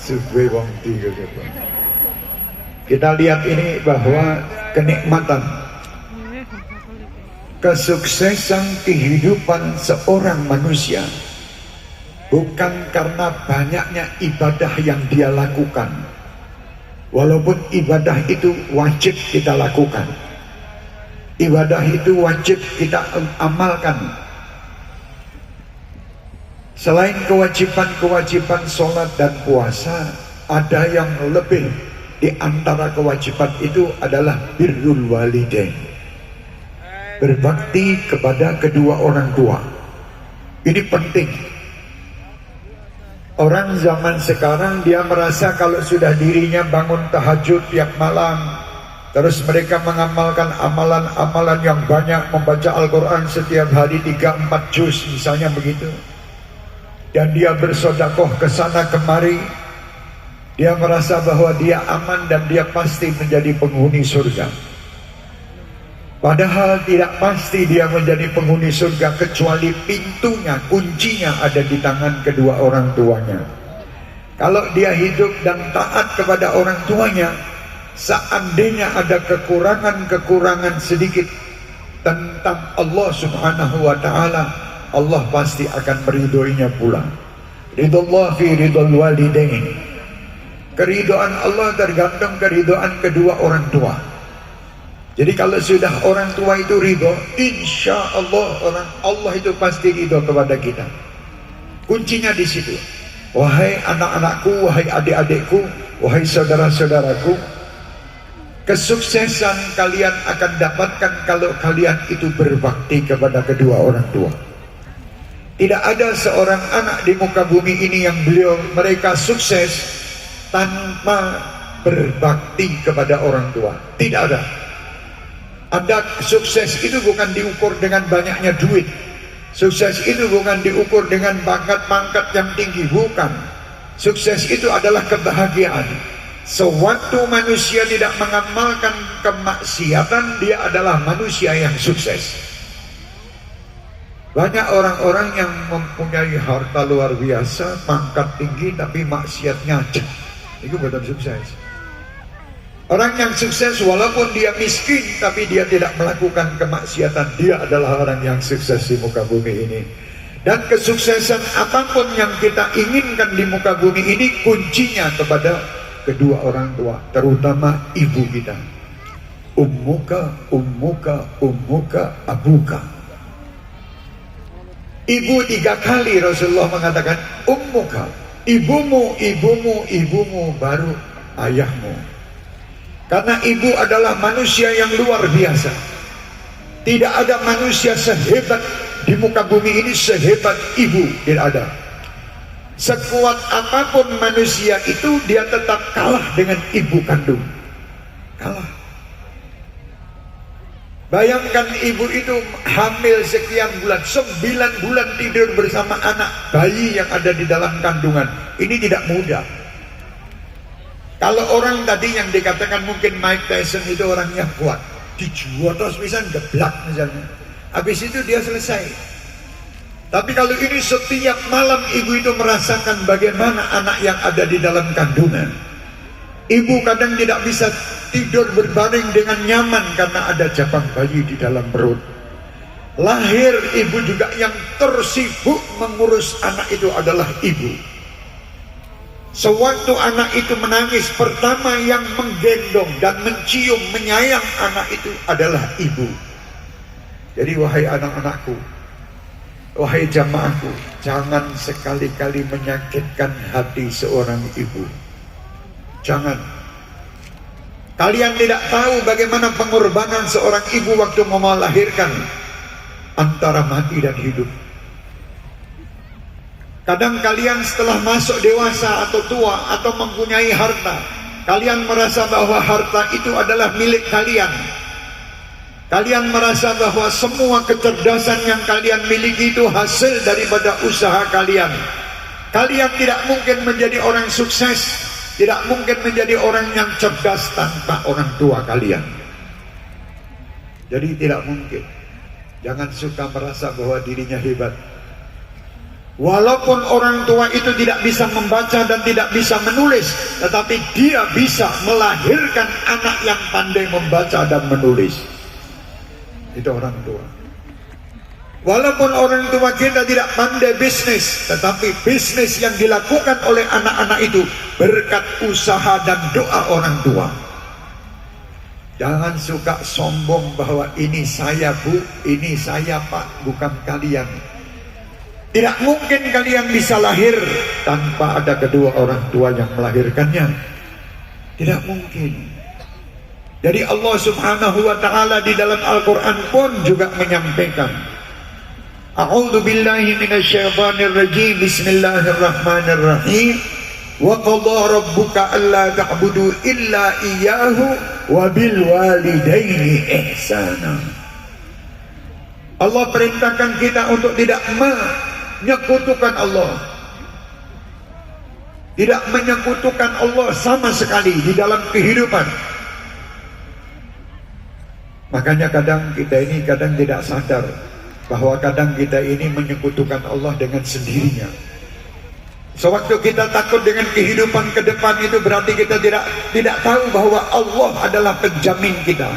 Suwe wong tiga. Kita lihat ini bahwa kenikmatan, kesuksesan kehidupan seorang manusia bukan karena banyaknya ibadah yang dia lakukan. Walaupun ibadah itu wajib kita lakukan, ibadah itu wajib kita amalkan. Selain kewajiban-kewajiban sholat dan puasa, ada yang lebih. Di antara kewajiban itu adalah birrul walidain, berbakti kepada kedua orang tua. Ini penting. Orang zaman sekarang dia merasa kalau sudah dirinya bangun tahajud tiap malam, terus mereka mengamalkan amalan-amalan yang banyak, membaca Al-Quran setiap hari 3-4 juz misalnya begitu, dan dia bersedekah ke sana kemari, dia merasa bahwa dia aman dan dia pasti menjadi penghuni surga. Padahal tidak pasti dia menjadi penghuni surga, kecuali pintunya, kuncinya ada di tangan kedua orang tuanya. Kalau dia hidup dan taat kepada orang tuanya, seandainya ada kekurangan-kekurangan sedikit tentang Allah subhanahu wa ta'ala, Allah pasti akan meridhoinya pula. Ridullah fi ridul walidain. Keridhaan Allah tergantung keridhaan kedua orang tua. Jadi kalau sudah orang tua itu ridho, insya Allah Allah itu pasti ridho kepada kita. Kuncinya di situ. Wahai anak-anakku, wahai adik-adikku, wahai saudara-saudaraku, kesuksesan kalian akan dapatkan kalau kalian itu berbakti kepada kedua orang tua. Tidak ada seorang anak di muka bumi ini yang mereka sukses tanpa berbakti kepada orang tua. Tidak ada. Ada sukses itu bukan diukur dengan banyaknya duit. Sukses itu bukan diukur dengan pangkat-pangkat yang tinggi, bukan. Sukses itu adalah kebahagiaan. Sewaktu manusia tidak mengamalkan kemaksiatan, dia adalah manusia yang sukses. Banyak orang-orang yang mempunyai harta luar biasa, pangkat tinggi, tapi maksiatnya aja. Itu bukan sukses. Orang yang sukses walaupun dia miskin, tapi dia tidak melakukan kemaksiatan, dia adalah orang yang sukses di muka bumi ini. Dan kesuksesan apapun yang kita inginkan di muka bumi ini, kuncinya kepada kedua orang tua, terutama ibu kita. Ummuka, ummuka, ummuka, abuka. Ibu 3 kali Rasulullah mengatakan ummuka, ibumu, ibumu, ibumu, baru ayahmu. Karena ibu adalah manusia yang luar biasa. Tidak ada manusia sehebat di muka bumi ini sehebat ibu, tidak ada. Sekuat apapun manusia itu, dia tetap kalah dengan ibu kandung. Kalah. Bayangkan ibu itu hamil sekian bulan, 9 bulan tidur bersama anak bayi yang ada di dalam kandungan. Ini tidak mudah. Kalau orang tadi yang dikatakan mungkin Mike Tyson itu orangnya kuat, dijuotos misalnya, geblak misalnya, habis itu dia selesai. Tapi kalau ini setiap malam ibu itu merasakan bagaimana anak yang ada di dalam kandungan. Ibu kadang tidak bisa tidur berbaring dengan nyaman karena ada jabang bayi di dalam perut. Lahir ibu juga yang tersibuk mengurus anak itu adalah ibu. Sewaktu anak itu menangis, pertama yang menggendong dan mencium, menyayang anak itu adalah ibu. Jadi wahai anak-anakku, wahai jamaahku, jangan sekali-kali menyakitkan hati seorang ibu. Jangan. Kalian tidak tahu bagaimana pengorbanan seorang ibu waktu mau melahirkan, antara mati dan hidup. Kadang kalian setelah masuk dewasa atau tua atau mempunyai harta, kalian merasa bahwa harta itu adalah milik kalian. Kalian merasa bahwa semua kecerdasan yang kalian miliki itu hasil daripada usaha kalian. Kalian tidak mungkin menjadi orang sukses, tidak mungkin menjadi orang yang cerdas tanpa orang tua kalian. Jadi tidak mungkin. Jangan suka merasa bahwa dirinya hebat. Walaupun orang tua itu tidak bisa membaca dan tidak bisa menulis, tetapi dia bisa melahirkan anak yang pandai membaca dan menulis. Itu orang tua. Walaupun orang tua kita tidak pandai bisnis, tetapi bisnis yang dilakukan oleh anak-anak itu berkat usaha dan doa orang tua. Jangan suka sombong bahwa ini saya bu, ini saya pak, bukan kalian. Tidak mungkin kalian bisa lahir tanpa ada kedua orang tua yang melahirkannya. Tidak mungkin. Jadi Allah subhanahu wa ta'ala di dalam Al-Quran pun juga menyampaikan, A'udzu billahi minasyaitonir rajim. Bismillahirrahmanirrahim. Wa qadha rabbuka alla ta'budu illa iyyahu wa bil walidaini ihsana. Allah perintahkan kita untuk tidak menyekutukan Allah. Tidak menyekutukan Allah sama sekali di dalam kehidupan. Makanya kadang kita ini kadang tidak sadar bahwa kadang kita ini menyekutukan Allah dengan sendirinya. Sewaktu kita takut dengan kehidupan ke depan itu berarti kita tidak tahu bahwa Allah adalah penjamin kita.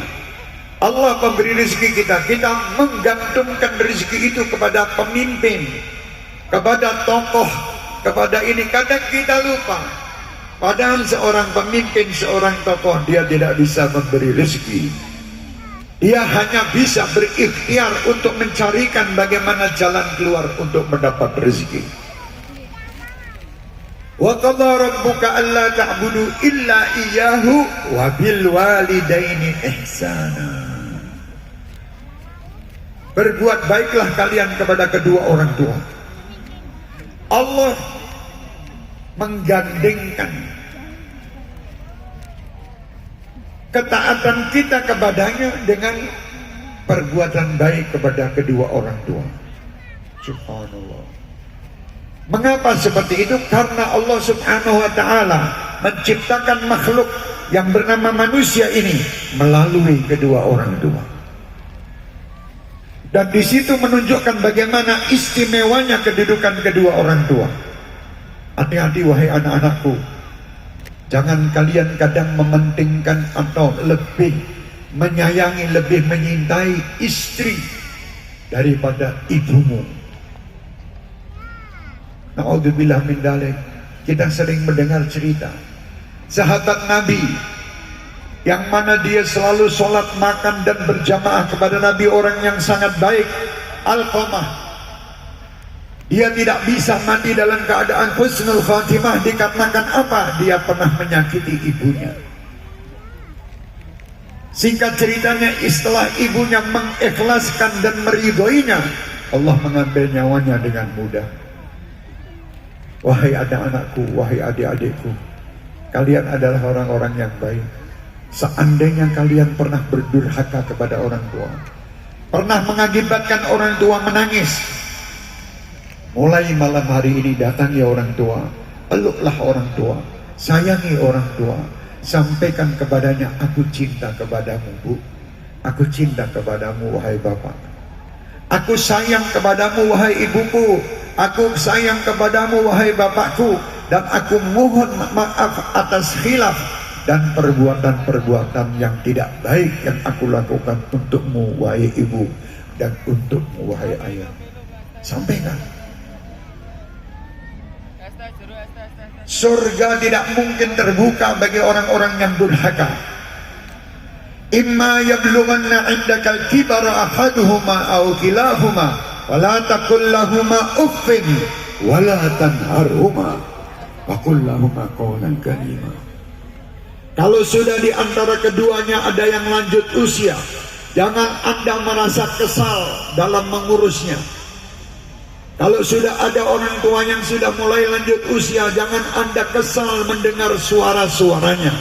Allah pemberi rezeki kita. Kita menggantungkan rezeki itu kepada pemimpin, kepada tokoh, kepada ini. Kadang kita lupa. Padahal seorang pemimpin, seorang tokoh, dia tidak bisa memberi rezeki. Dia hanya bisa berikhtiar untuk mencarikan bagaimana jalan keluar untuk mendapat rezeki. Wa qadha rabbuka alla ta'budu illa iyyahu wa bil walidaini ihsana. Berbuat baiklah kalian kepada kedua orang tua. Allah menggandengkan ketaatan kita kepadanya dengan perbuatan baik kepada kedua orang tua. Subhanallah. Mengapa seperti itu? Karena Allah subhanahu wa ta'ala menciptakan makhluk yang bernama manusia ini melalui kedua orang tua. Dan di situ menunjukkan bagaimana istimewanya kedudukan kedua orang tua. Hati-hati wahai anak-anakku. Jangan kalian kadang mementingkan atau lebih menyayangi, lebih menyintai istri daripada ibumu. Na'udzubillah min dzalik. Kita sering mendengar cerita sahabat Nabi yang mana dia selalu sholat, makan dan berjamaah kepada Nabi, orang yang sangat baik, Alqamah. Dia tidak bisa mati dalam keadaan husnul khatimah dikarenakan apa? Dia pernah menyakiti ibunya. Singkat ceritanya, setelah ibunya mengikhlaskan dan meridhoinya, Allah mengambil nyawanya dengan mudah. Wahai anak-anakku, wahai adik-adikku, kalian adalah orang-orang yang baik. Seandainya kalian pernah berdurhaka kepada orang tua, pernah mengakibatkan orang tua menangis, mulai malam hari ini datangi orang tua, peluklah orang tua, sayangi orang tua, sampaikan kepadanya, aku cinta kepadamu bu, aku cinta kepadamu wahai bapak, aku sayang kepadamu wahai ibuku, aku sayang kepadamu wahai bapakku, dan aku mohon maaf atas khilaf dan perbuatan-perbuatan yang tidak baik yang aku lakukan untukmu wahai ibu dan untukmu wahai ayah. Sampaikan. Surga tidak mungkin terbuka bagi orang-orang yang durhaka. Imma yablughanna 'indaka al-kibara ahaduhuma aw kilahuma wala taqul lahumu uffin wala tanharhuma wa qul lahumu qawlan karima. Kalau sudah di antara keduanya ada yang lanjut usia, jangan Anda merasa kesal dalam mengurusnya. Kalau sudah ada orang tua yang sudah mulai lanjut usia, jangan Anda kesal mendengar suara-suaranya.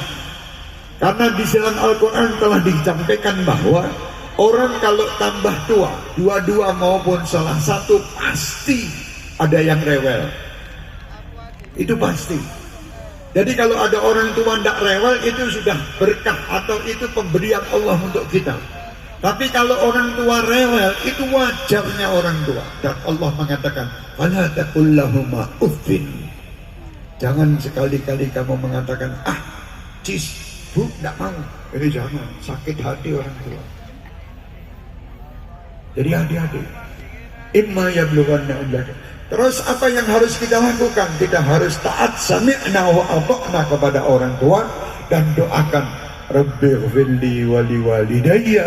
Karena di dalam Al-Quran telah disampaikan bahwa orang kalau tambah tua, dua-dua maupun salah satu, pasti ada yang rewel. Itu pasti. Jadi kalau ada orang tua tidak rewel, itu sudah berkah atau itu pemberian Allah untuk kita. Tapi kalau orang tua rewel, itu wajarnya orang tua. Dan Allah mengatakan, "Fala taqul lahuma uffin." Jangan sekali-kali kamu mengatakan, "Ah, cis, bu, tidak mau." Ini jangan, sakit hati orang tua. Jadi adik-adik, imma yablughanna indaka. Terus apa yang harus kita lakukan? Kita harus taat, sami'na wa ata'na kepada orang tua dan doakan, Rabbighfirli wa liwalidayya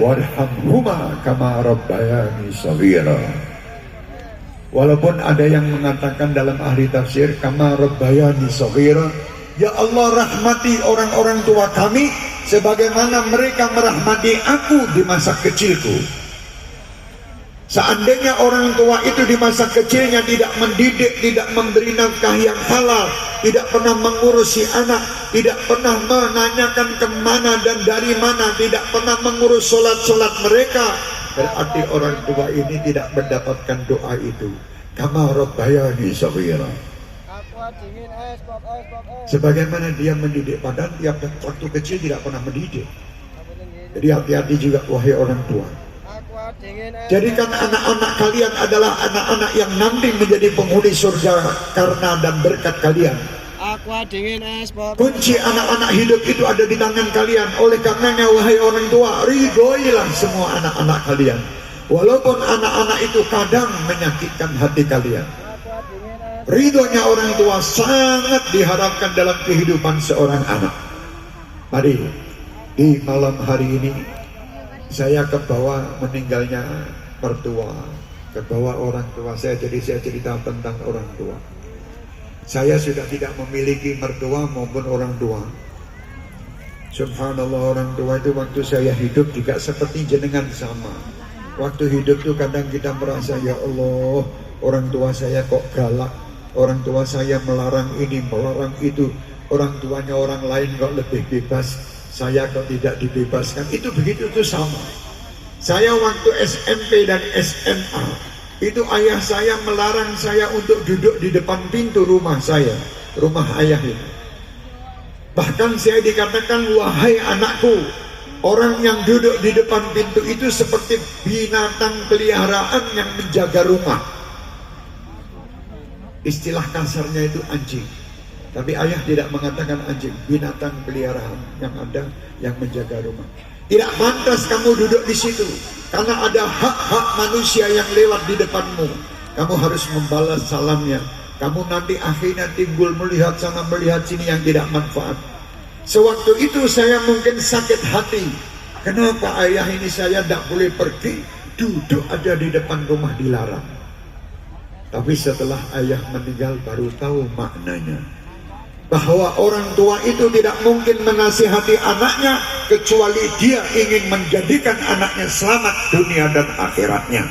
warhamhuma kama rabbayani shaghira. Walaupun ada yang mengatakan dalam ahli tafsir kama rabbayani shaghira, ya Allah rahmati orang-orang tua kami sebagaimana mereka merahmati aku di masa kecilku. Seandainya orang tua itu di masa kecilnya tidak mendidik, tidak memberi nafkah yang halal, tidak pernah mengurusi anak, tidak pernah menanyakan kemana dan dari mana, tidak pernah mengurus sholat-sholat mereka, berarti orang tua ini tidak mendapatkan doa itu. Kama rabbayani shaghira. Sebagaimana dia mendidik, padahal tiap waktu kecil tidak pernah mendidik. Jadi hati-hati juga wahai orang tua. Jadikan anak-anak kalian adalah anak-anak yang nanti menjadi penghuni surga karena dan berkat kalian. Kunci anak-anak hidup itu ada di tangan kalian. Oleh karenanya wahai orang tua, ridhoilah semua anak-anak kalian. Walaupun anak-anak itu kadang menyakitkan hati kalian. Ridhonya orang tua sangat diharapkan dalam kehidupan seorang anak. Mari di malam hari ini saya kebawa meninggalnya mertua, kebawa orang tua saya, jadi saya cerita tentang orang tua. Saya sudah tidak memiliki mertua maupun orang tua. Subhanallah, orang tua itu waktu saya hidup juga seperti jenengan sama. Waktu hidup tuh kadang kita merasa, ya Allah, orang tua saya kok galak, orang tua saya melarang ini, melarang itu, orang tuanya orang lain kok lebih bebas, saya kok tidak dibebaskan. Itu begitu tuh sama. Saya waktu SMP dan SMA itu ayah saya melarang saya untuk duduk di depan pintu rumah saya, rumah ayah ini. Bahkan saya dikatakan, wahai anakku, orang yang duduk di depan pintu itu seperti binatang peliharaan yang menjaga rumah. Istilah kasarnya itu anjing. Tapi ayah tidak mengatakan anjing, binatang peliharaan yang ada yang menjaga rumah. Tidak pantas kamu duduk di situ, karena ada hak-hak manusia yang lewat di depanmu. Kamu harus membalas salamnya. Kamu nanti akhirnya timbul melihat sana melihat sini yang tidak manfaat. Sewaktu itu saya mungkin sakit hati. Kenapa ayah ini saya tidak boleh pergi, duduk aja di depan rumah dilarang. Tapi setelah ayah meninggal baru tahu maknanya. Bahwa orang tua itu tidak mungkin menasihati anaknya kecuali dia ingin menjadikan anaknya selamat dunia dan akhiratnya.